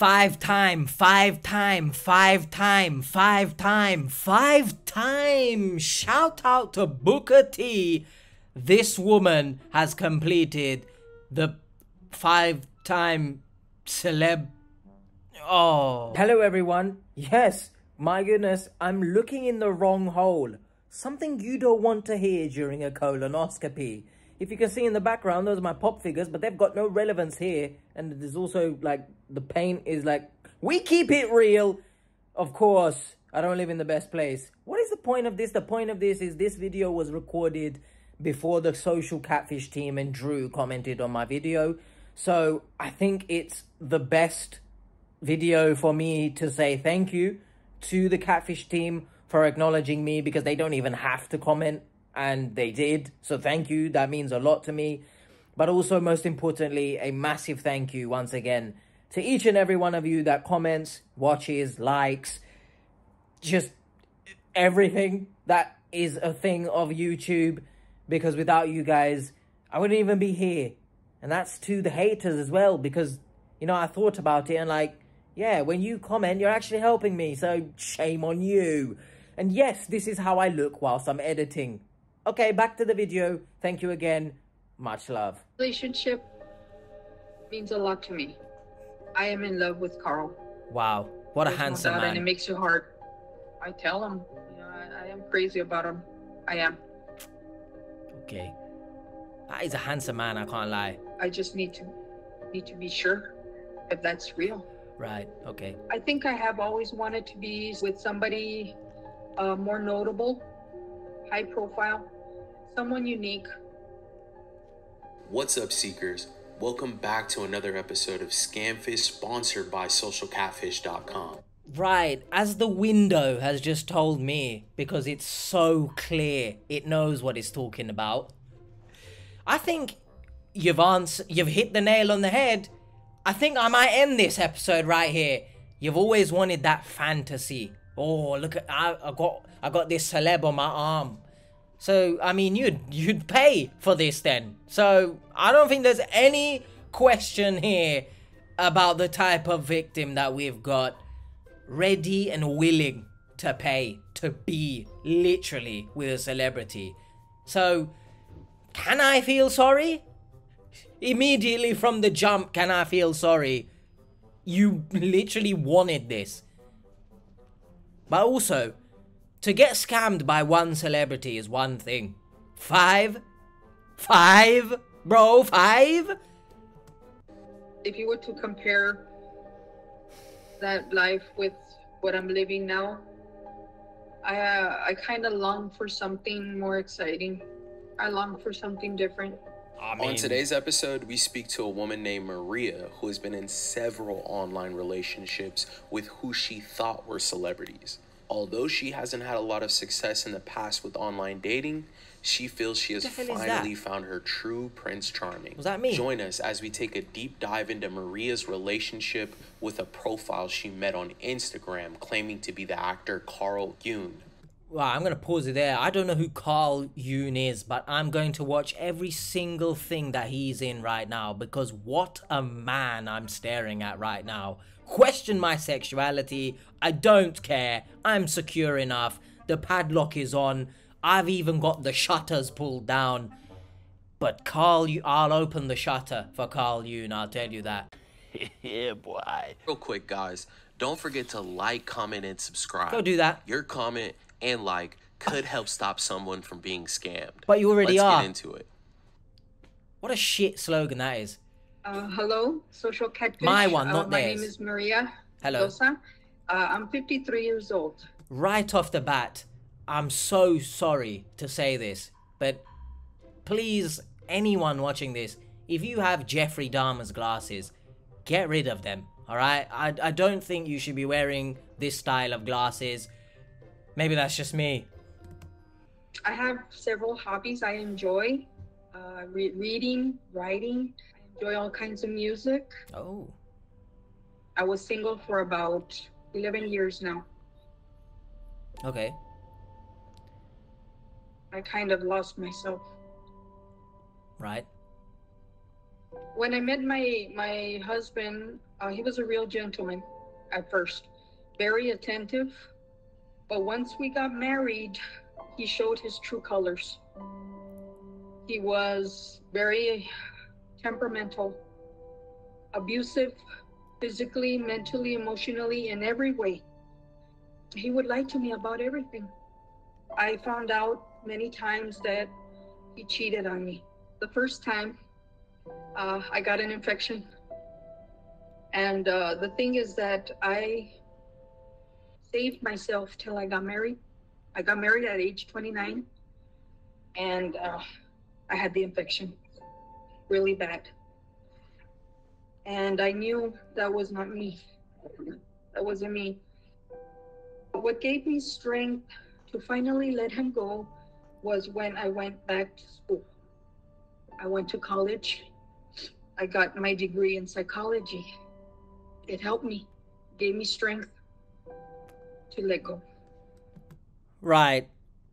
5 time. Shout out to Booker T. This woman has completed the 5-time celeb. Oh. Hello everyone. Yes, my goodness, I'm looking in the wrong hole. Something you don't want to hear during a colonoscopy. If you can see in the background, those are my pop figures, but they've got no relevance here. And there's also, like, the paint is like, we keep it real. Of course, I don't live in the best place. What is the point of this? The point of this is this video was recorded before the social catfish team and Drew commented on my video. So I think it's the best video for me to say thank you to the catfish team for acknowledging me, because they don't even have to comment, and they did. So thank you, that means a lot to me. But also, most importantly, a massive thank you once again to each and every one of you that comments, watches, likes, just everything that is a thing of YouTube, because without you guys, I wouldn't even be here. And that's to the haters as well, because, you know, I thought about it and like, yeah, when you comment, you're actually helping me, so shame on you. And yes, this is how I look whilst I'm editing. Okay, back to the video. Thank you again. Much love. Relationship means a lot to me. I am in love with Carl. Wow, what a There's handsome no doubt, man. and it makes you hard. I tell him, you know, I am crazy about him. I am. Okay. That is a handsome man, I can't lie. I just need to be sure if that's real. Right, okay. I think I have always wanted to be with somebody more notable, high profile, someone unique. What's up, seekers? Welcome back to another episode of Scamfish, sponsored by socialcatfish.com. Right, as the window has just told me, because it's so clear, it knows what it's talking about. I think you've hit the nail on the head. I think I might end this episode right here. You've always wanted that fantasy. Oh, look at I got this celeb on my arm. So I mean, you'd pay for this then. So I don't think there's any question here about the type of victim that we've got, ready and willing to pay to be literally with a celebrity. So can I feel sorry? Immediately from the jump, can I feel sorry? You literally wanted this. But also, to get scammed by one celebrity is one thing. 5? 5? Bro, 5? If you were to compare that life with what I'm living now, I kind of long for something more exciting. I long for something different. On today's episode, we speak to a woman named Maria who has been in several online relationships with who she thought were celebrities. Although she hasn't had a lot of success in the past with online dating, she feels she has finally found her true Prince Charming. Was that me? Join us as we take a deep dive into Maria's relationship with a profile she met on Instagram claiming to be the actor Carl Yoon. Wow, I'm going to pause it there. I don't know who Carl Yoon is, but I'm going to watch every single thing that he's in right now, because what a man I'm staring at right now. Question my sexuality. I don't care. I'm secure enough. The padlock is on. I've even got the shutters pulled down. But I'll open the shutter for Carl Yoon, I'll tell you that. Yeah, boy. Real quick, guys, don't forget to like, comment, and subscribe. Go do that. Your comment and like could help stop someone from being scammed. But you already are. Let's get into it. What a shit slogan that is. Hello, social catfish. My one, not my theirs. name is Maria. Hello. Dosa. I'm 53 years old. Right off the bat, I'm so sorry to say this, but please, anyone watching this, if you have Jeffrey Dahmer's glasses, get rid of them, alright? I don't think you should be wearing this style of glasses. Maybe that's just me. I have several hobbies I enjoy. Reading, writing. I enjoy all kinds of music. Oh. I was single for about 11 years now. Okay. I kind of lost myself. Right. When I met my husband, He was a real gentleman at first, very attentive. But once we got married, he showed his true colors. He was very temperamental, abusive, physically, mentally, emotionally, in every way. He would lie to me about everything. I found out many times that he cheated on me. The first time, I got an infection. And the thing is that I saved myself till I got married. I got married at age 29, and I had the infection really bad. And I knew that was not me. That wasn't me. What gave me strength to finally let him go was when I went back to school. I went to college. I got my degree in psychology. It helped me, gave me strength to let go. Right.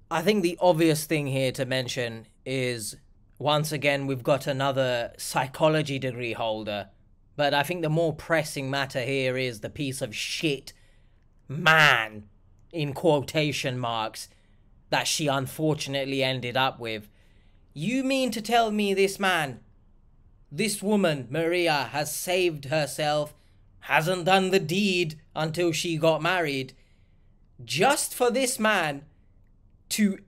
I think the obvious thing here to mention is, once again, we've got another psychology degree holder. But I think the more pressing matter here is the piece of shit man, in quotation marks, that she unfortunately ended up with. You mean to tell me this man, this woman, Maria, has saved herself, hasn't done the deed until she got married, just for this man to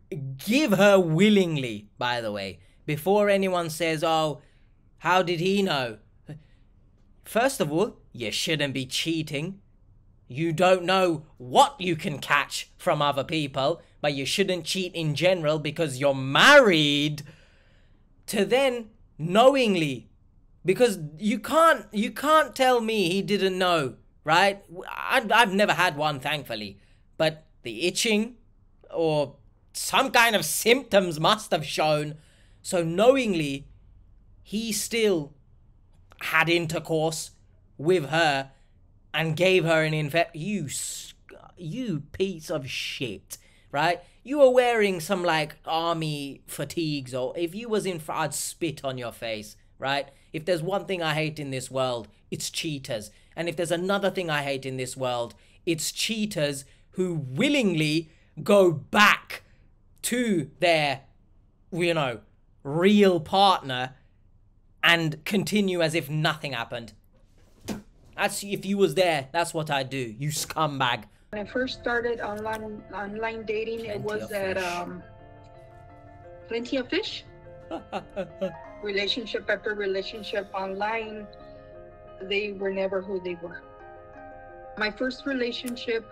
give her willingly, by the way, before anyone says, oh, how did he know? First of all, you shouldn't be cheating. You don't know what you can catch from other people, but you shouldn't cheat in general because you're married. To then knowingly, because you can't tell me he didn't know, right? I've never had one, thankfully, but the itching or some kind of symptoms must have shown. So knowingly, he still had intercourse with her and gave her an you piece of shit, right? You were wearing some like army fatigues, or if you was in I'd spit on your face, right? If there's one thing I hate in this world, it's cheaters. And if there's another thing I hate in this world, it's cheaters who willingly go back to their, real partner and continue as if nothing happened. That's, if you was there, that's what I'd do, you scumbag. When I first started online dating, it was at Plenty of Fish. Relationship after relationship online, they were never who they were. My first relationship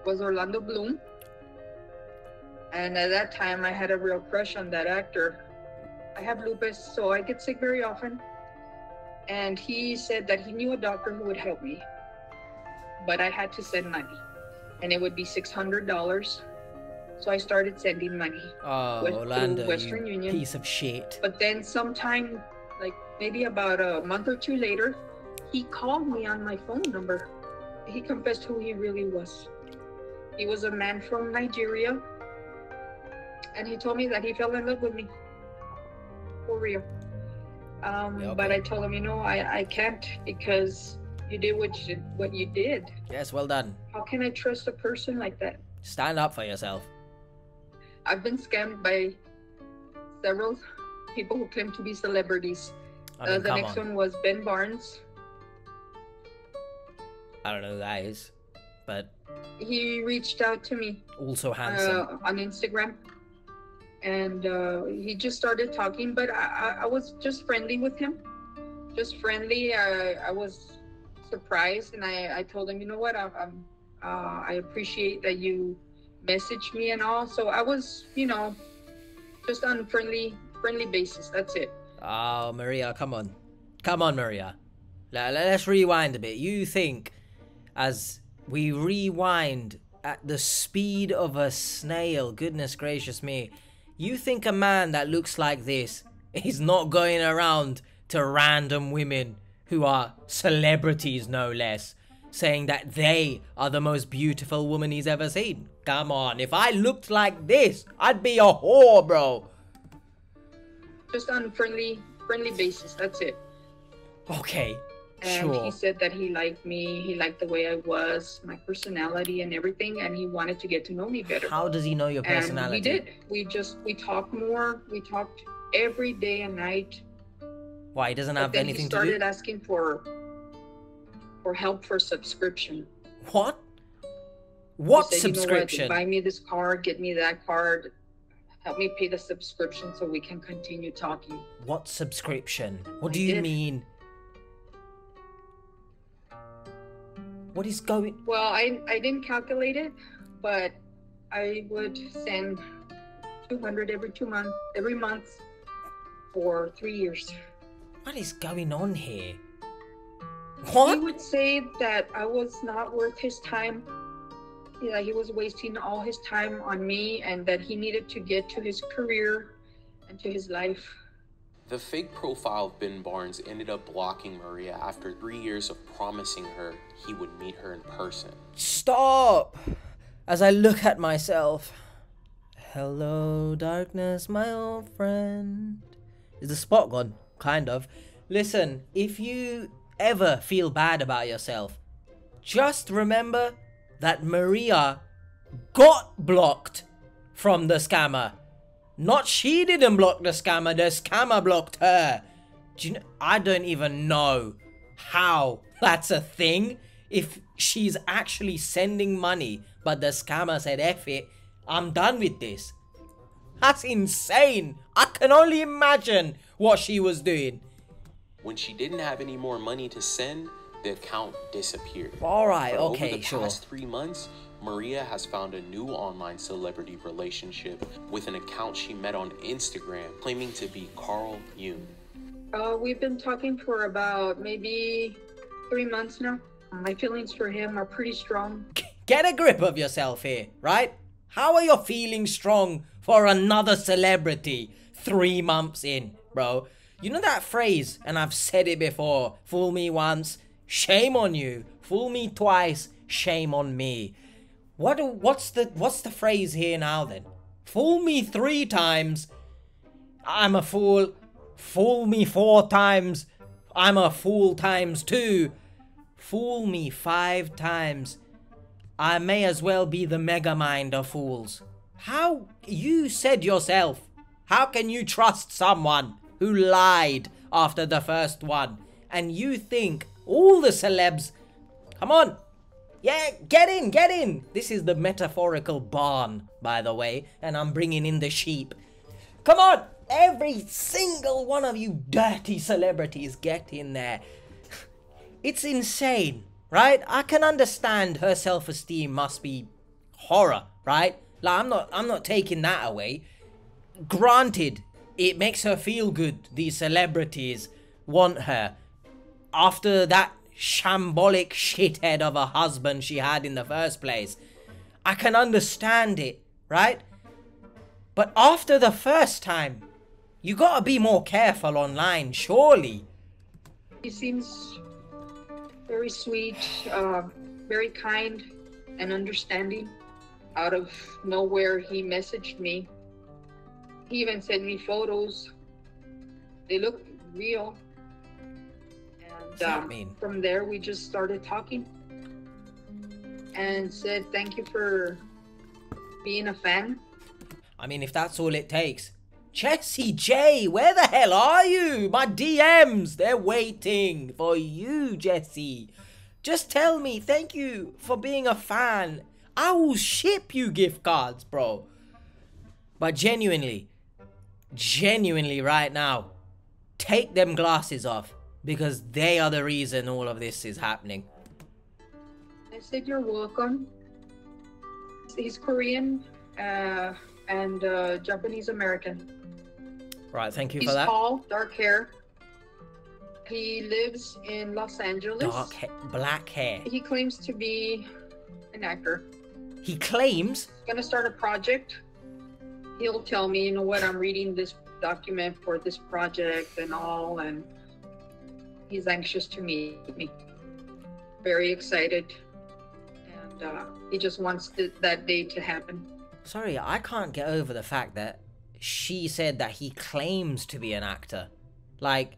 was Orlando Bloom. And at that time, I had a real crush on that actor. I have lupus, so I get sick very often. And he said that he knew a doctor who would help me. But I had to send money. And it would be $600. So I started sending money. Oh, Orlando, Western Union. Piece of shit. But then sometime, like maybe about a month or two later, he called me on my phone number. He confessed who he really was. He was a man from Nigeria. And he told me that he fell in love with me. For real. But I told him, I can't, because you did what you did. Yes, well done. How can I trust a person like that? Stand up for yourself. I've been scammed by several people who claim to be celebrities. The next one was Ben Barnes. I don't know who that is, but he reached out to me. Also handsome. On Instagram. And he just started talking, but I was just friendly with him. Just friendly. I was surprised, and I told him, you know what, I appreciate that you messaged me and all. So I was, just on friendly basis. That's it. Oh, Maria, come on. Come on, Maria. Let's rewind a bit. You think, as we rewind at the speed of a snail, goodness gracious me, you think a man that looks like this is not going around to random women who are celebrities, no less, saying that they are the most beautiful woman he's ever seen? Come on, if I looked like this, I'd be a whore, bro. Just on friendly basis, that's it. Okay, And he Sure. said that he liked me, he liked the way I was, my personality and everything, and he wanted to get to know me better. How does he know your personality? And we did. We talked more. We talked every day and night. Why, he doesn't have But then anything he to do? started asking for help for subscription. What? What He said, subscription? You know what, buy me this card, get me that card, help me pay the subscription so we can continue talking. What subscription? What I do you did. mean? What is going... Well, I didn't calculate it, but I would send 200 every month for 3 years. What is going on here? He What? would say that I was not worth his time. Yeah, he was wasting all his time on me, and that he needed to get to his career and to his life. The fake profile of Ben Barnes ended up blocking Maria after 3 years of promising her he would meet her in person. Stop! As I look at myself. Hello, darkness, my old friend. Is the spot gone? Kind of. Listen, if you ever feel bad about yourself, just remember that Maria got blocked from the scammer. Not she didn't block the scammer blocked her. Do you know, I don't even know how that's a thing. If she's actually sending money, but the scammer said, F it, I'm done with this. That's insane. I can only imagine what she was doing. When she didn't have any more money to send, the account disappeared. Alright, But okay, over the sure. past 3 months, Maria has found a new online celebrity relationship with an account she met on Instagram, claiming to be Carl Jung. We've been talking for about maybe 3 months now. My feelings for him are pretty strong. Get a grip of yourself here, right? How are your feelings strong for another celebrity 3 months in, bro? You know that phrase, and I've said it before, fool me once, shame on you. Fool me twice, shame on me. What's the phrase here now then? Fool me 3 times, I'm a fool. Fool me 4 times, I'm a fool times 2. Fool me 5 times, I may as well be the megamind of fools. How, you said yourself, how can you trust someone who lied after the first one? And you think all the celebs, come on, yeah, get in. This is the metaphorical barn, by the way, and I'm bringing in the sheep. Come on, every single one of you dirty celebrities, get in there. It's insane, right? I can understand her self-esteem must be horror, right? Like, I'm not taking that away. Granted, it makes her feel good. These celebrities want her. After that shambolic shithead of a husband she had in the first place. I can understand it, right? But after the first time, you gotta be more careful online, surely. He seems very sweet, very kind and understanding. Out of nowhere, he messaged me. He even sent me photos. They look real. What's that mean? From there, we just started talking and said, thank you for being a fan. I mean, if that's all it takes. Jessie J, where the hell are you? My DMs, they're waiting for you, Jessie. Just tell me, thank you for being a fan. I will ship you gift cards, bro. But genuinely right now, take them glasses off, because they are the reason all of this is happening. I said, you're welcome. He's Korean and Japanese American. Right, thank you He's for that. tall, dark hair. He lives in Los Angeles. Black hair. He claims to be an actor. He claims? He's gonna start a project. He'll tell me, you know what, I'm reading this document for this project and all, and he's anxious to meet me. Very excited. And he just wants that day to happen. Sorry, I can't get over the fact that she said that he claims to be an actor. Like,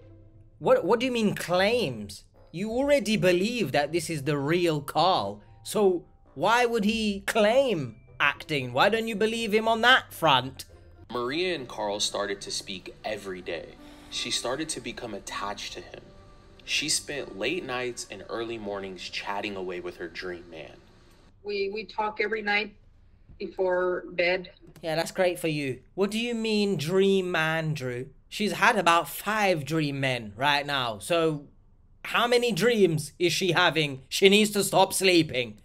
what do you mean claims? you already believe that this is the real Carl. So why would he claim acting? Why don't you believe him on that front? Maria and Carl started to speak every day. She started to become attached to him. She spent late nights and early mornings chatting away with her dream man. We talk every night before bed. Yeah, that's great for you. What do you mean dream man, Drew? She's had about 5 dream men right now. So how many dreams is she having? She needs to stop sleeping.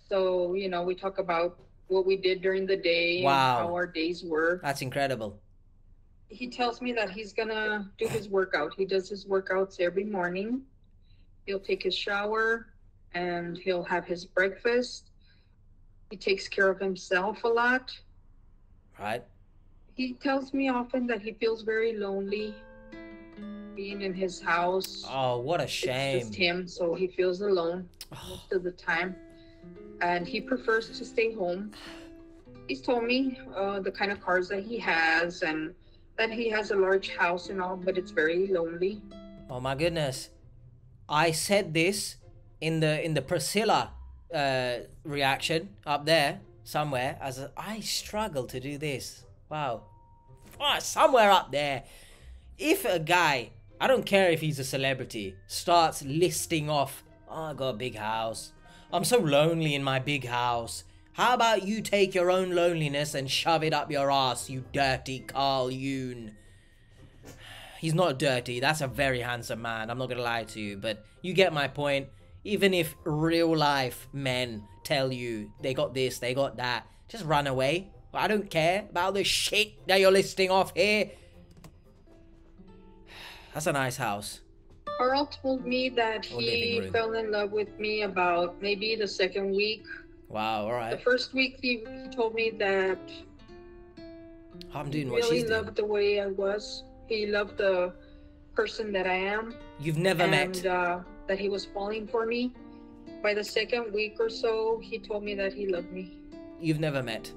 So, you know, we talk about what we did during the day. Wow. And how our days were. That's incredible. He tells me that he's gonna do his workout. He does his workouts every morning. He'll take his shower and he'll have his breakfast. He takes care of himself a lot. Right. He tells me often that he feels very lonely being in his house. Oh, what a shame. It's just him, so he feels alone most of the time. And he prefers to stay home. He's told me the kind of cars that he has and that he has a large house and all, but it's very lonely. Oh my goodness. I said this in the Priscilla reaction up there somewhere as I struggle to do this. Wow. Somewhere up there. If a guy, I don't care if he's a celebrity, starts listing off, oh, I got a big house. I'm so lonely in my big house. How about you take your own loneliness and shove it up your ass, you dirty Carl Yoon? He's not dirty. That's a very handsome man. I'm not gonna lie to you, but you get my point. Even if real life men tell you they got this, they got that, just run away. I don't care about the shit that you're listing off here. That's a nice house. Carl told me that he fell in love with me about maybe the second week. Wow, alright. The first week he told me that I'm doing what he really she's doing. loved the way I was. He loved the person that I am. You've never met. And that he was falling for me. By the second week or so, he told me that he loved me. You've never met.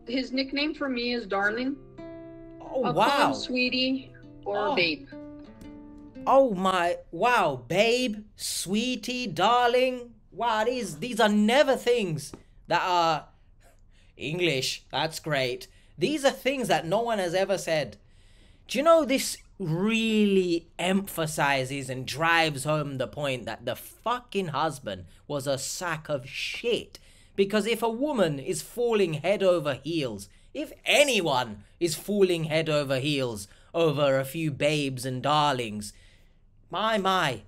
His nickname for me is Darling. Oh, I'll wow. call him Sweetie or Babe. Oh my, wow, babe, sweetie, darling. Wow, these are never things that are English. That's great. These are things that no one has ever said. Do you know this really emphasizes and drives home the point that the fucking husband was a sack of shit? Because if a woman is falling head over heels, if anyone is falling head over heels over a few babes and darlings, my,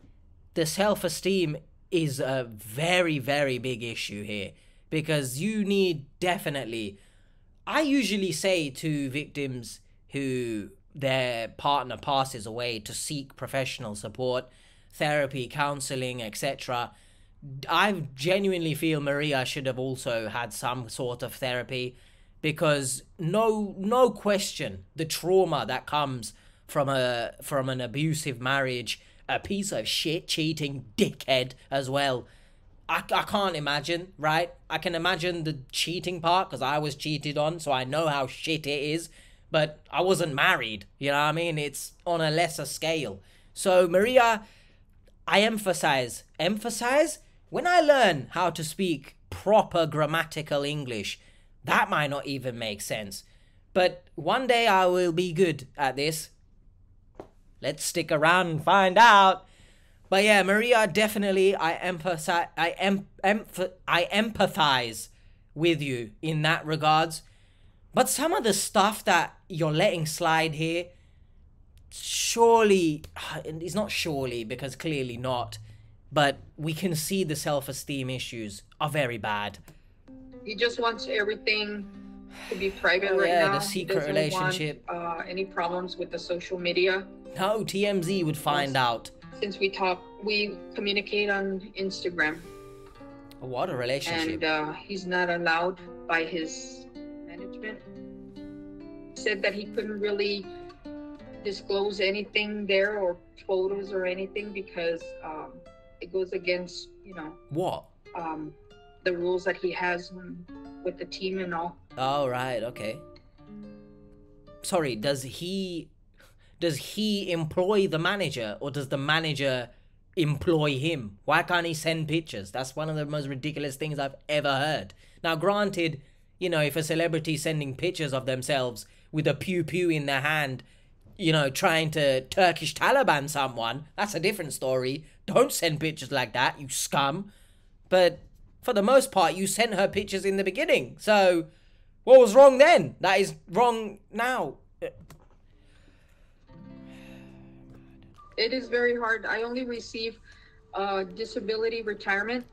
the self-esteem is a very, very big issue here. Because you need definitely... I usually say to victims who their partner passes away to seek professional support, therapy, counseling, etc. I genuinely feel Maria should have also had some sort of therapy, because no question the trauma that comes from an abusive marriage, a piece of shit cheating dickhead as well. I can't imagine, right? I can imagine the cheating part because I was cheated on, so I know how shit it is. But I wasn't married, you know what I mean? It's on a lesser scale. So Maria, I emphasize, when I learn how to speak proper grammatical English, that might not even make sense. But one day I will be good at this. Let's stick around and find out. But yeah, Maria, definitely I empathize with you in that regards. But some of the stuff that you're letting slide here, surely, it's not surely because clearly not, but we can see the self-esteem issues are very bad. He just wants everything to be private right yeah, now. the secret relationship. Want, any problems with the social media. No, TMZ would find out. Since we talk, we communicate on Instagram. What a relationship. And he's not allowed by his management. He said that he couldn't really disclose anything there or photos or anything because it goes against, you know, what? The rules that he has with the team and all. Oh, right, okay. Sorry, does he employ the manager, or does the manager employ him? Why can't he send pictures? That's one of the most ridiculous things I've ever heard. Now, granted, you know, if a celebrity sending pictures of themselves with a pew-pew in their hand, you know, trying to Turkish Taliban someone, that's a different story. Don't send pictures like that, you scum. But for the most part, you sent her pictures in the beginning. So, what was wrong then? That is wrong now. It is very hard. I only receive disability retirement.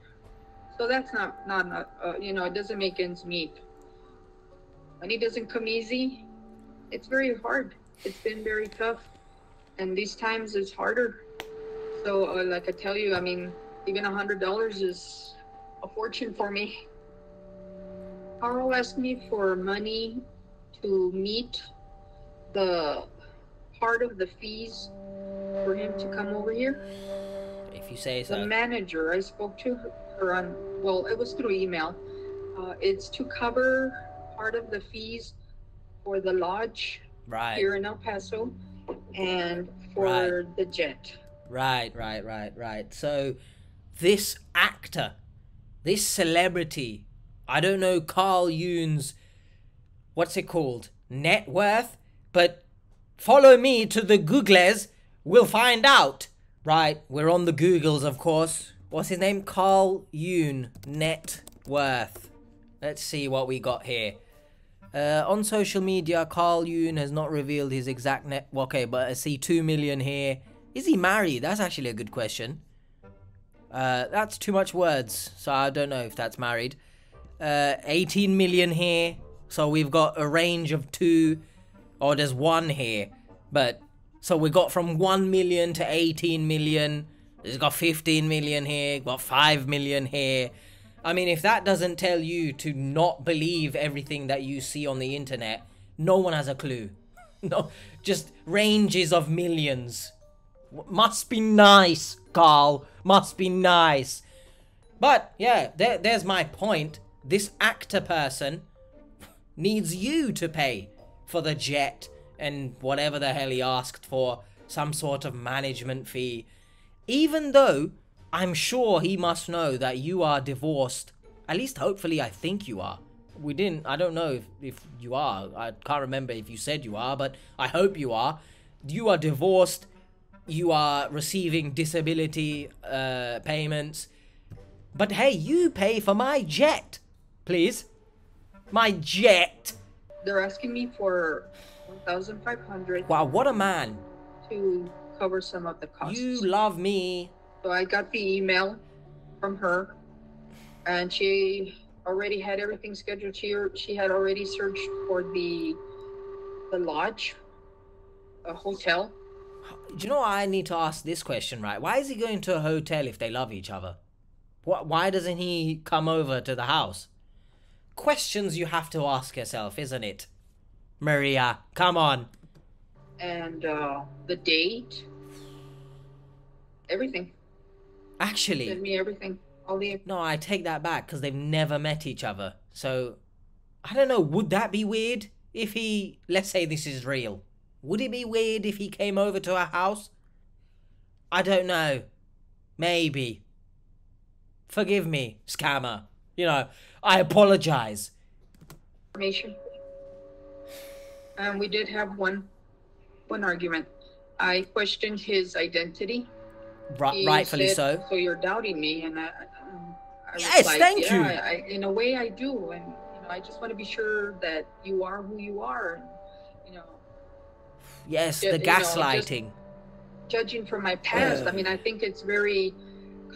So that's not you know, it doesn't make ends meet. Money doesn't come easy. It's very hard. It's been very tough. And these times it's harder. So like I tell you, I mean, even $100 is a fortune for me. Carl asked me for money to meet the part of the fees for him to come over here. If you say so. The manager, I spoke to her on, well, it was through email. It's to cover part of the fees for the lodge here in El Paso and for the jet. Right. So this actor, this celebrity, I don't know Carl Yune's, what's it called, net worth, but follow me to the Googles, we'll find out. Right, we're on the Googles, of course. What's his name? Carl Yune, net worth. Let's see what we got here. On social media, Carl Yune has not revealed his exact net. Okay, but I see 2 million here. Is he married? That's actually a good question. That's too much words, so I don't know if that's married. 18 million here. So we've got a range of 2. Or there's 1 here. But, so we got from 1 million to 18 million. There's got 15 million here. Got 5 million here. I mean, if that doesn't tell you to not believe everything that you see on the internet, no one has a clue. No, just ranges of millions. Must be nice, Carl. Must be nice. But, yeah, there's my point. This actor person needs you to pay for the jet and whatever the hell he asked for, some sort of management fee. Even though I'm sure he must know that you are divorced. At least hopefully I think you are. I don't know if you are. I can't remember if you said you are, but I hope you are. You are divorced. You are receiving disability payments. But hey, you pay for my jet, please. My jet. They're asking me for $1,500. Wow, what a man. To cover some of the costs. You love me. So I got the email from her, and she already had everything scheduled. She had already searched for the lodge, a hotel. Do you know I need to ask this question, right? Why is he going to a hotel if they love each other? Why doesn't he come over to the house? Questions you have to ask yourself, isn't it? Maria, come on. And the date, everything. Actually, Send me everything. All the. No, I take that back because they've never met each other. So, I don't know. Would that be weird if he? Let's say this is real. Would it be weird if he came over to our house? I don't know. Maybe. Forgive me, scammer. You know, I apologize. Information. We did have one argument. I questioned his identity. Rightfully so. So you're doubting me, and I yes, replied, thank you. In a way, I do, and I just want to be sure that you are who you are, and Yes, the gaslighting. Judging from my past, I mean, I think it's very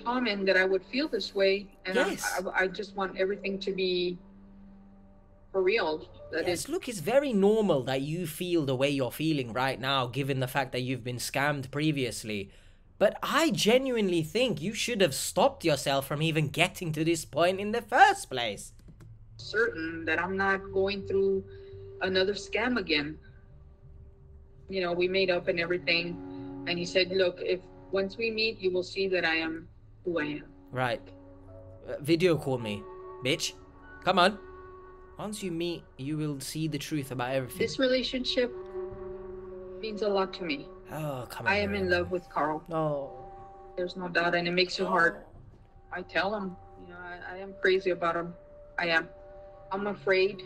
common that I would feel this way, and yes. I just want everything to be for real. Yes, look, it's very normal that you feel the way you're feeling right now, given the fact that you've been scammed previously. But I genuinely think you should have stopped yourself from even getting to this point in the first place. Certain that I'm not going through another scam again. We made up and everything. And he said, look, if once we meet, you will see that I am who I am. Right. Video call me, bitch. Come on. Once you meet, you will see the truth about everything. This relationship means a lot to me. Oh, come on. I am in love with Carl. Oh. There's no doubt, and it makes it hard. I tell him, I am crazy about him. I am. I'm afraid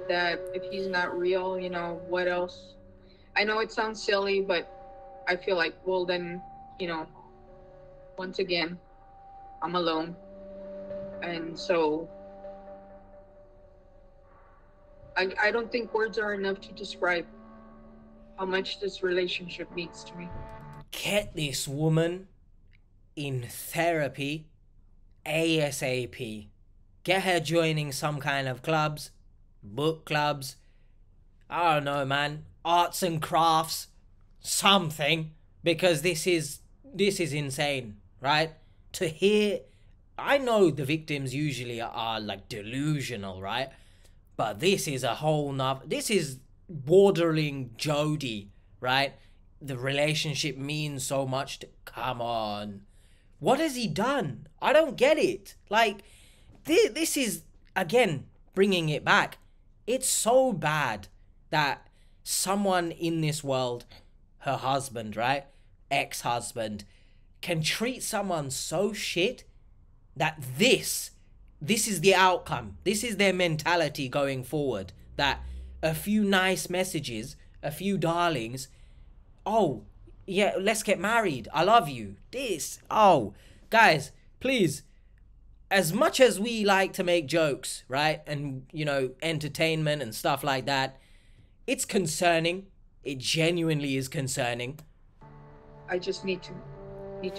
that if he's not real, what else? I know it sounds silly, but I feel like, well, then, once again, I'm alone. And so I don't think words are enough to describe how much this relationship means to me. Get this woman in therapy ASAP. Get her joining some kind of clubs, book clubs, I don't know, man, arts and crafts, something, because this is insane, right? To hear, I know the victims usually are like delusional, right? But this is a whole nother, this is bordering Jody, right? The relationship means so much to, come on. What has he done? I don't get it. Like, this is, again, bringing it back. It's so bad that someone in this world, her husband, right? Ex-husband, can treat someone so shit that this is the outcome. This is their mentality going forward. That a few nice messages, a few darlings, oh, yeah, let's get married. I love you. This. Oh, guys, please. As much as we like to make jokes, right? And, entertainment and stuff like that, it's concerning. It genuinely is concerning. I just need to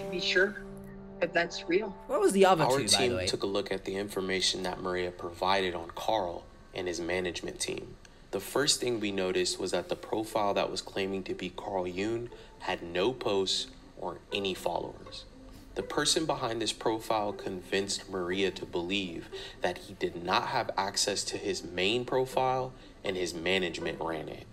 be sure if that's real. What was the other two, by the way? Our team took a look at the information that Maria provided on Carl and his management team. The first thing we noticed was that the profile that was claiming to be Carl Yoon had no posts or any followers. The person behind this profile convinced Maria to believe that he did not have access to his main profile and his management ran it.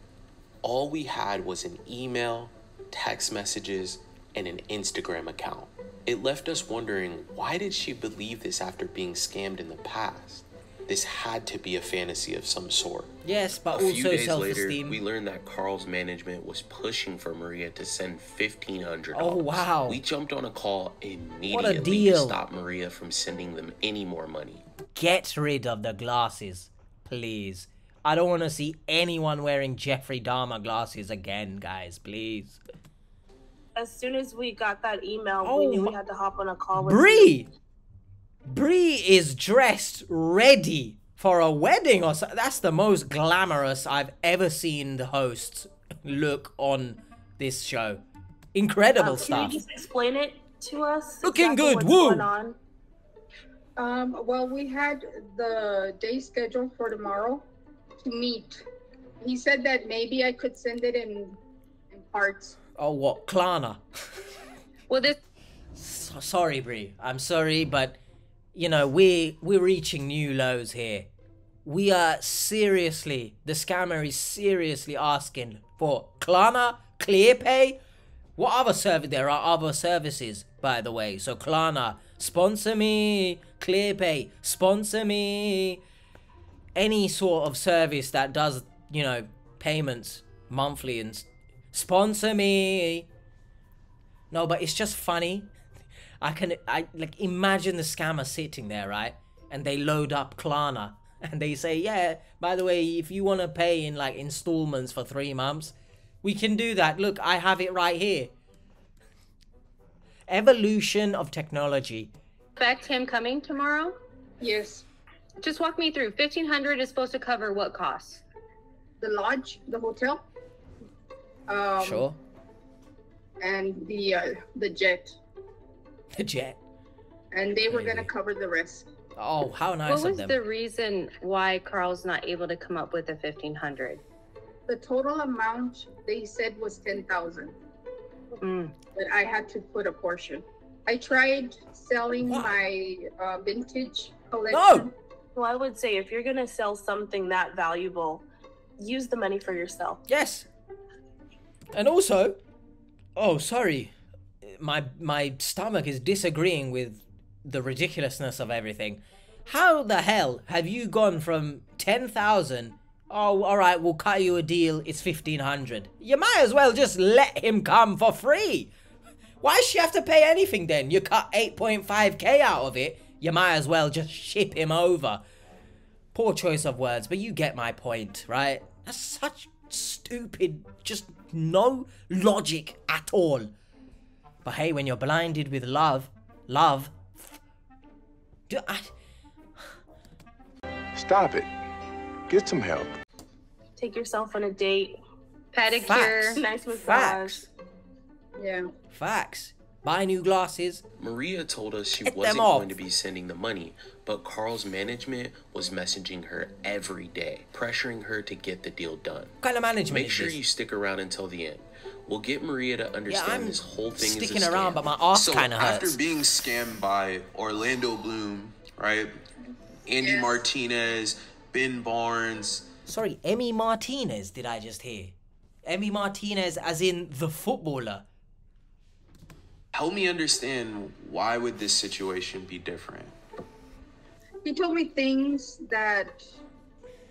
All we had was an email, text messages, and an Instagram account. It left us wondering, why did she believe this after being scammed in the past? This had to be a fantasy of some sort. Yes, but a also few days self-esteem. later, we learned that Carl's management was pushing for Maria to send $1,500. Oh, wow. We jumped on a call immediately What a deal. to stop Maria from sending them any more money. Get rid of the glasses, please. I don't want to see anyone wearing Jeffrey Dahmer glasses again, guys, please. As soon as we got that email, Oh, we knew we had to hop on a call with Bree! Bree is dressed ready for a wedding or something. That's the most glamorous I've ever seen the hosts look on this show. Incredible Can stuff. you just explain it to us? Looking exactly good, what's woo! going on? Well, we had the day scheduled for tomorrow to meet. He said that maybe I could send it in parts. Oh, what? Klarna? Well, this... Sorry, Bree. I'm sorry, but, we're reaching new lows here. We are seriously, the scammer is seriously asking for Klarna, ClearPay. What other service? There are other services, by the way. So Klarna, sponsor me. ClearPay, sponsor me. Any sort of service that does, payments monthly and sponsor me. No, but it's just funny. I imagine the scammer sitting there, right? And they load up Klarna and they say, yeah, by the way, if you want to pay in installments for 3 months, we can do that. Look, I have it right here. Evolution of technology. Expect him coming tomorrow? Yes. Just walk me through. $1,500 is supposed to cover what costs? The lodge, the hotel. Sure. And the jet. The jet. And they were gonna cover the rest. Oh, how nice What of was them. the reason why Carl's not able to come up with the $1,500? The total amount they said was 10,000. But I had to put a portion. I tried selling my vintage collection. No! Well, I would say if you're going to sell something that valuable, use the money for yourself. Yes. And also, oh, sorry. My stomach is disagreeing with the ridiculousness of everything. How the hell have you gone from 10,000? Oh, all right, we'll cut you a deal. It's 1,500. You might as well just let him come for free. Why does she have to pay anything then? You cut 8.5k out of it. You might as well just ship him over. Poor choice of words, but you get my point, right? That's such stupid, just no logic at all. But hey, when you're blinded with love. Stop it. Get some help. Take yourself on a date. Pedicure. Facts. Nice massage. Facts. Yeah. Facts. Buy new glasses. Maria told us she Hit them wasn't off. going to be sending the money, but Carl's management was messaging her every day, pressuring her to get the deal done. What kind of management Make is sure this? you stick around until the end. We'll get Maria to understand I'm this whole thing is a sticking scam. around, but my ass So kind of hurts. after being scammed by Orlando Bloom, right? Andy Yes. Martinez, Ben Barnes. Sorry, Emmy Martinez, did I just hear? Emmy Martinez as in the footballer. Help me understand, why would this situation be different? He told me things that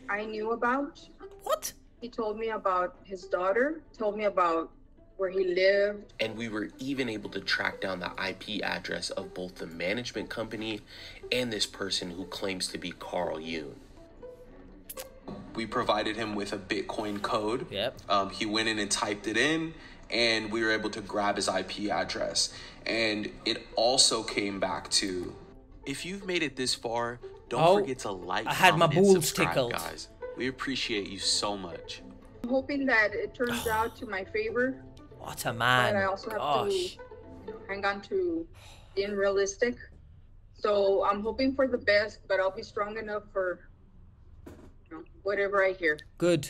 I knew about. What? He told me about his daughter, told me about where he lived. And we were even able to track down the IP address of both the management company and this person who claims to be Carl Yoon. We provided him with a Bitcoin code. Yep. He went in and typed it in, and we were able to grab his IP address. And it also came back to, if you've made it this far, don't Oh, forget to like, I had my comment, and balls subscribe, tickled. guys. We appreciate you so much. I'm hoping that it turns out to my favor, What a man. but I also have Gosh. to hang on to being realistic. So I'm hoping for the best, but I'll be strong enough for whatever I hear. Good.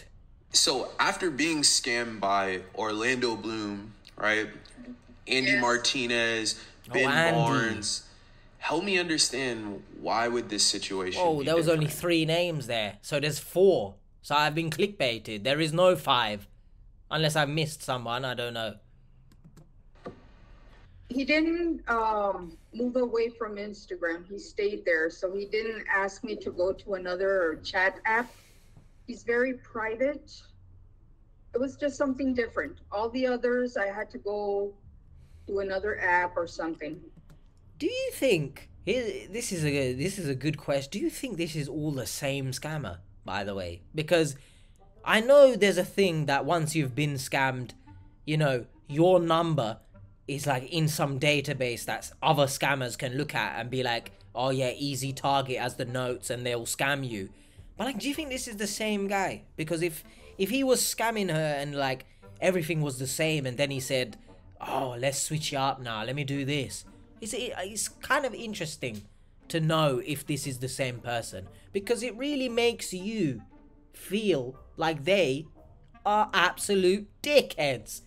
So after being scammed by Orlando Bloom, right? Andy Yes. Martinez, Ben Andy. Barnes. Help me understand, why would this situation Oh, be there was only different? 3 names there. So there's 4. So I've been clickbaited. There is no 5. Unless I missed someone, I don't know. He didn't move away from Instagram. He stayed there. So he didn't ask me to go to another chat app. He's very private. It was just something different. All the others, I had to go another app or something. Do you think this is a good question? Do you think this is all the same scammer, by the way? Because I know there's a thing that once you've been scammed, you know, your number is like in some database that other scammers can look at and be like, oh yeah, easy target as the notes, and they'll scam you. But like, do you think this is the same guy? Because if he was scamming her and like everything was the same, and then he said, oh, let's switch it up now, let me do this. It's kind of interesting to know if this is the same person, because it really makes you feel like they are absolute dickheads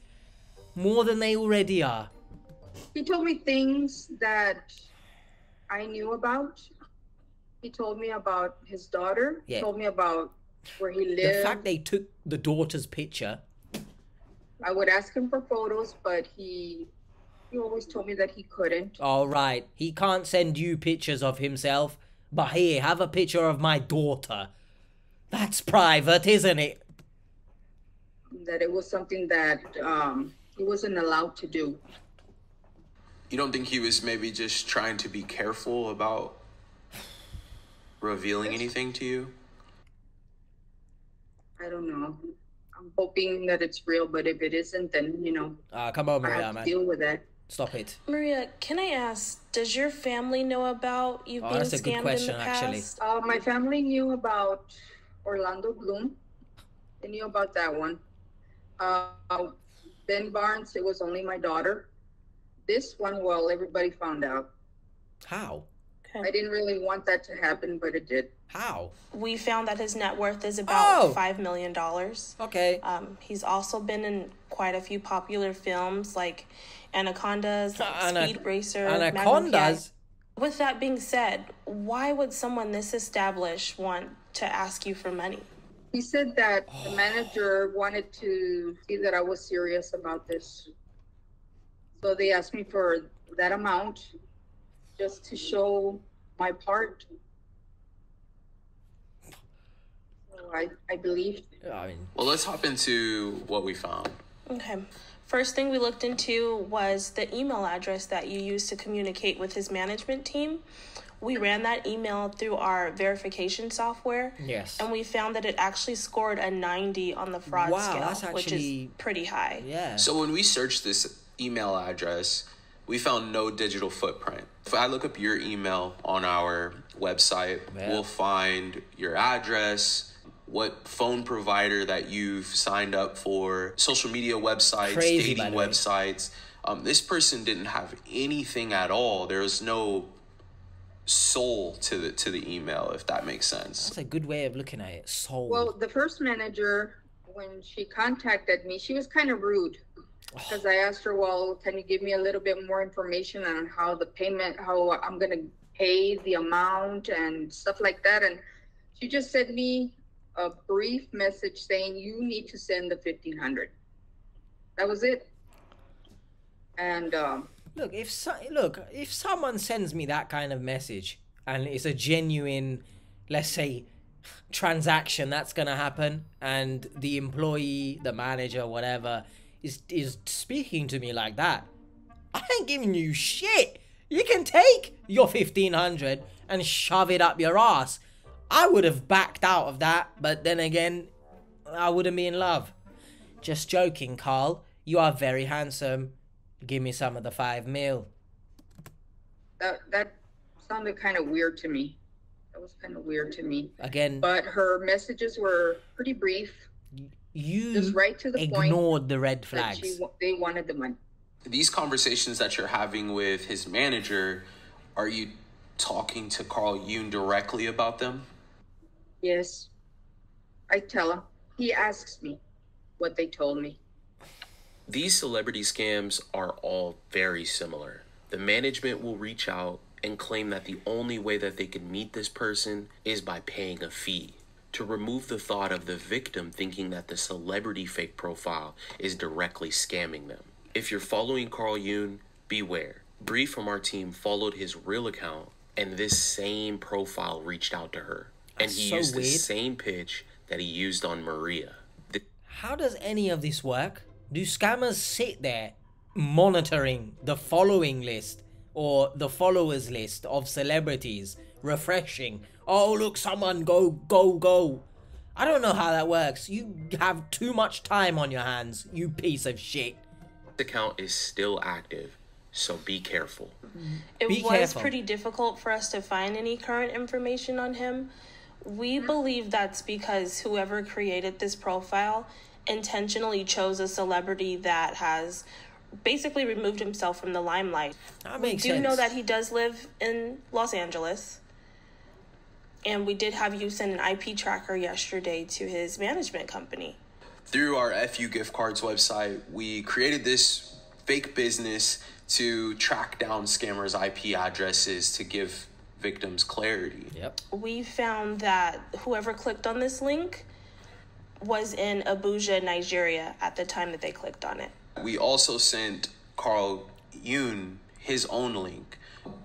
more than they already are. He told me things that I knew about. He told me about his daughter. Yeah. He told me about where he The lived. fact they took the daughter's picture. I would ask him for photos, but he always told me that he couldn't. All right, he can't send you pictures of himself, but here, have a picture of my daughter. That's private, isn't it? That it was something that he wasn't allowed to do. You don't think he was maybe just trying to be careful about revealing anything to you? I don't know. I'm hoping that it's real, but if it isn't, then, Come on, I Maria, have to man. deal with that. Stop it. Maria, can I ask, does your family know about you being that's a good scammed question, in the actually. past? My family knew about Orlando Bloom. They knew about that one. Ben Barnes, it was only my daughter. This one, well, everybody found out. How? I didn't really want that to happen, but it did. How? We found that his net worth is about Oh! $5 million. Okay. He's also been in quite a few popular films like Anacondas, Speed Racer, Magnum Anacondas? PI. With that being said, why would someone this established want to ask you for money? He said that the manager wanted to see that I was serious about this. So they asked me for that amount just to show my part. So I believed. I mean, Well, let's hop into what we found. Okay. First thing we looked into was the email address that you used to communicate with his management team. We ran that email through our verification software. Yes. And we found that it actually scored a 90 on the fraud scale, that's actually, which is pretty high. Yeah. So when we searched this email address, we found no digital footprint. If I look up your email on our website, we'll find your address, what phone provider that you've signed up for, social media websites, dating websites. This person didn't have anything at all. There was no soul to the email, if that makes sense. That's a good way of looking at it. Soul. Well, the first manager, when she contacted me, she was kind of rude. Because I asked her, well, can you give me a little bit more information on how the payment, how I'm going to pay the amount and stuff like that. And she just sent me a brief message saying, you need to send the $1,500. That was it. And look, if someone sends me that kind of message and it's a genuine, let's say, transaction that's going to happen, and the employee, the manager, whatever, is speaking to me like that, I ain't giving you shit. You can take your $1,500 and shove it up your ass. I would have backed out of that, but then again, I wouldn't be in love. Just joking, Carl. You are very handsome. Give me some of the $5 mil. That sounded kind of weird to me. That was kind of weird to me. Again. But her messages were pretty brief. You just right to the point. Ignored the red flags. They wanted the money. These conversations that you're having with his manager, are you talking to Carl Yoon directly about them? Yes. I tell him. He asks me what they told me. These celebrity scams are all very similar. The management will reach out and claim that the only way that they can meet this person is by paying a fee, to remove the thought of the victim thinking that the celebrity fake profile is directly scamming them. If you're following Carl Yoon, beware. Bree from our team followed his real account, and this same profile reached out to her. And he used the same pitch that he used on Maria. How does any of this work? Do scammers sit there monitoring the following list or the followers list of celebrities, refreshing? Oh, look, someone go. I don't know how that works. You have too much time on your hands, you piece of shit. The account is still active, so be careful. It was pretty difficult for us to find any current information on him. We believe that's because whoever created this profile intentionally chose a celebrity that has basically removed himself from the limelight. That makes sense. We do know that he does live in Los Angeles. And we did have you send an IP tracker yesterday to his management company. Through our FU Gift Cards website, we created this fake business to track down scammers' IP addresses to give victims clarity. Yep. We found that whoever clicked on this link was in Abuja, Nigeria at the time that they clicked on it. We also sent Carl Yoon his own link.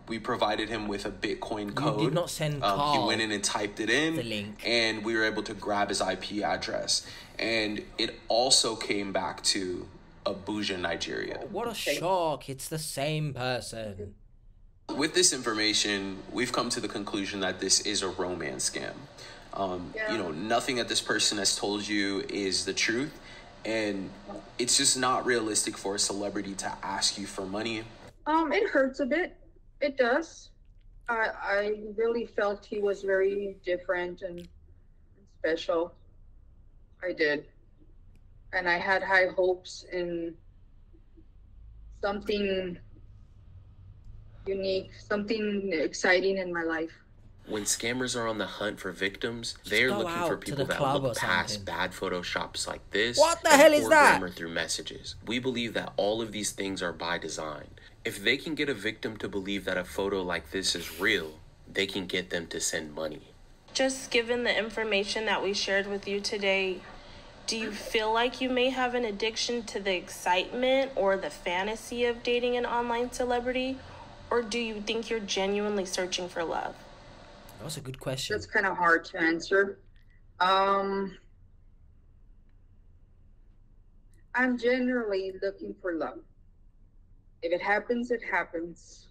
We provided him with a Bitcoin code. You did not send Carl. He went in and typed it in, the link, and we were able to grab his IP address. And it also came back to Abuja, Nigeria. What a shock. It's the same person. With this information, we've come to the conclusion that this is a romance scam. You know, nothing that this person has told you is the truth, and it's just not realistic for a celebrity to ask you for money. It hurts a bit. It does. I really felt he was very different and special. I did. And I had high hopes in something unique, something exciting in my life. When scammers are on the hunt for victims, they're looking for people that look past bad photoshops like this. What the hell is that? Or through messages. We believe that all of these things are by design. If they can get a victim to believe that a photo like this is real, they can get them to send money. Just given the information that we shared with you today, do you feel like you may have an addiction to the excitement or the fantasy of dating an online celebrity? Or do you think you're genuinely searching for love? That was a good question. That's kind of hard to answer. I I'm generally looking for love. If it happens, it happens.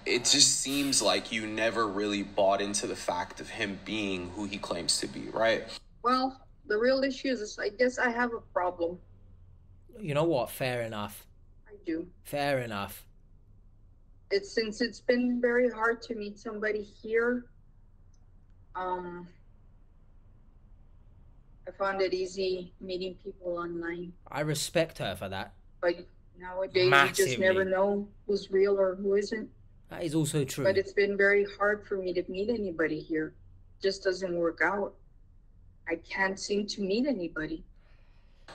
It just seems like you never really bought into the fact of him being who he claims to be, right? Well, the real issue is I guess I have a problem. You know what? Fair enough. I do. Fair enough. Since it's been very hard to meet somebody here. I found it easy meeting people online. I respect her for that. But nowadays, Massively. you just never know who's real or who isn't. That is also true. But it's been very hard for me to meet anybody here. It just doesn't work out. I can't seem to meet anybody.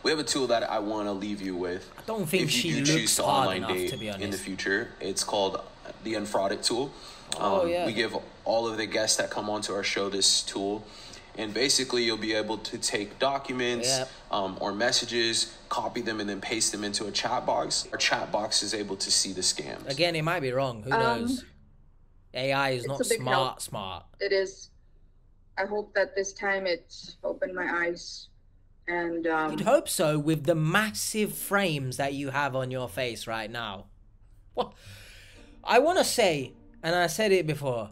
We have a tool that I want to leave you with. I don't think if you she do looks choose to hard online enough, date to be honest. in the future. It's called the Unfrauded tool. Yeah. We give all of the guests that come onto our show this tool. And basically, you'll be able to take documents or messages, copy them, and then paste them into a chat box. Our chat box is able to see the scams. Again, it might be wrong. Who knows? AI is not smart. It is. I hope that this time it's opened my eyes. And You'd hope so with the massive frames that you have on your face right now. What? I want to say, and I said it before,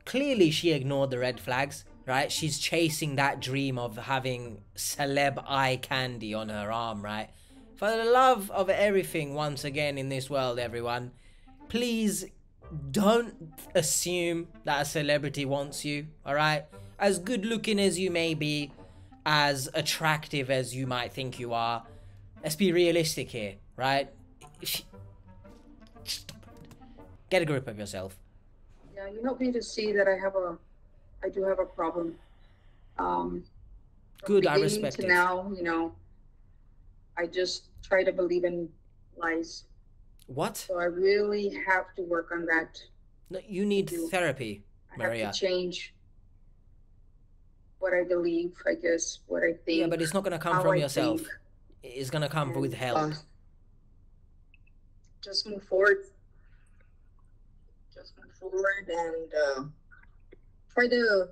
clearly she ignored the red flags, right? She's chasing that dream of having celeb eye candy on her arm, right? For the love of everything, once again in this world, everyone, please don't assume that a celebrity wants you, alright? As good looking as you may be, as attractive as you might think you are, let's be realistic here, right? Get a grip of yourself. Yeah, you helped me to see that I do have a problem. Good, I respect it. Now, I just try to believe in lies. What? So I really have to work on that. No, you need therapy, Maria. I have to change what I believe, I guess, what I think. Yeah, but it's not going to come from yourself. It's going to come with help. Just move forward. And try to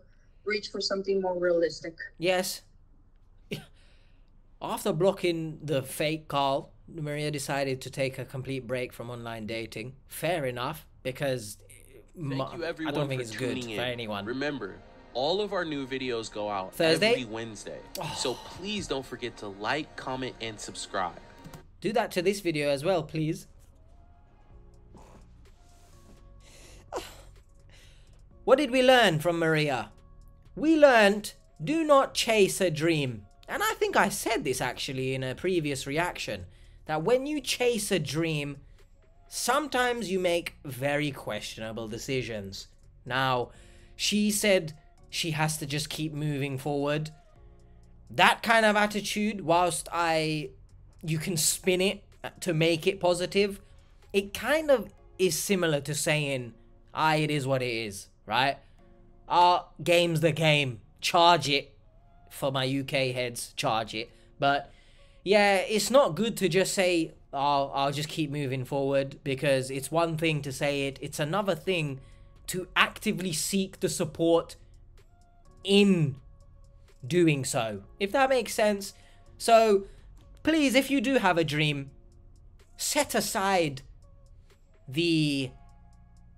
reach for something more realistic. Yes. After blocking the fake call, Maria decided to take a complete break from online dating. Fair enough, because Thank you everyone I don't think for it's good tuning for in. anyone. Remember, all of our new videos go out Thursday? every Wednesday. So please don't forget to like, comment, and subscribe. Do that to this video as well, please. What did we learn from Maria? We learned, do not chase a dream. And I think I said this actually in a previous reaction, that when you chase a dream, sometimes you make very questionable decisions. Now, she said she has to just keep moving forward. That kind of attitude, whilst you can spin it to make it positive, it kind of is similar to saying, it is what it is, right? Game's the game. Charge it. For my UK heads, charge it. But yeah, it's not good to just say, I'll just keep moving forward, because it's one thing to say it. It's another thing to actively seek the support in doing so, if that makes sense. So please, if you do have a dream, set aside the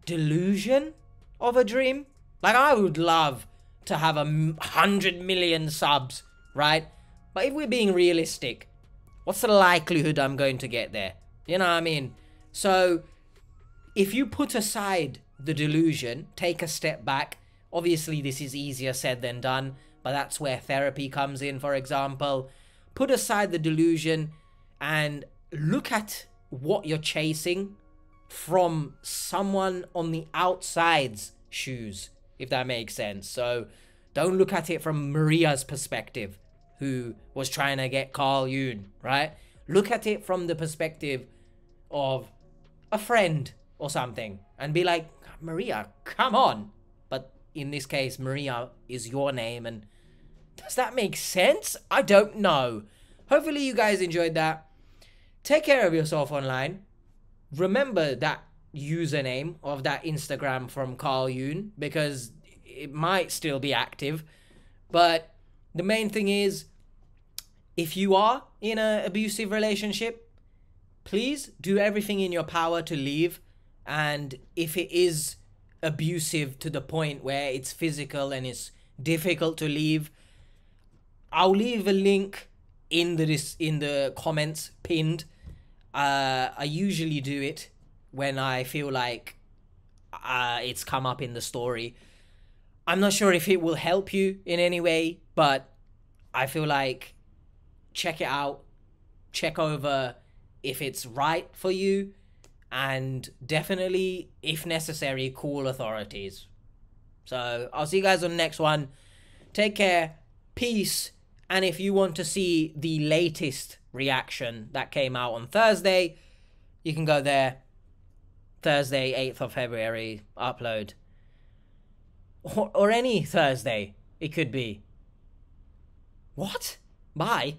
delusion of a dream. Like, I would love to have 100 million subs, right? But if we're being realistic, what's the likelihood I'm going to get there? You know what I mean? So if you put aside the delusion, take a step back. Obviously, this is easier said than done, but that's where therapy comes in, for example. Put aside the delusion and look at what you're chasing from someone on the outside's shoes, if that makes sense. So don't look at it from Maria's perspective, who was trying to get Carl Yoon, right? Look at it from the perspective of a friend or something and be like, Maria, come on. But in this case, Maria is your name, and does that make sense? I don't know. Hopefully you guys enjoyed that. Take care of yourself online. Remember that username of that Instagram from Carl Yoon, because it might still be active. But the main thing is, if you are in an abusive relationship, please do everything in your power to leave. And if it is abusive to the point where it's physical and it's difficult to leave, I'll leave a link in the comments pinned. I usually do it when I feel like it's come up in the story. I'm not sure if it will help you in any way, but I feel like check it out, check over if it's right for you, and definitely, if necessary, call authorities. So I'll see you guys on the next one. Take care, peace, and if you want to see the latest reaction that came out on Thursday, you can go there. Thursday, 8th of February, upload. Or any Thursday, it could be. What? Bye.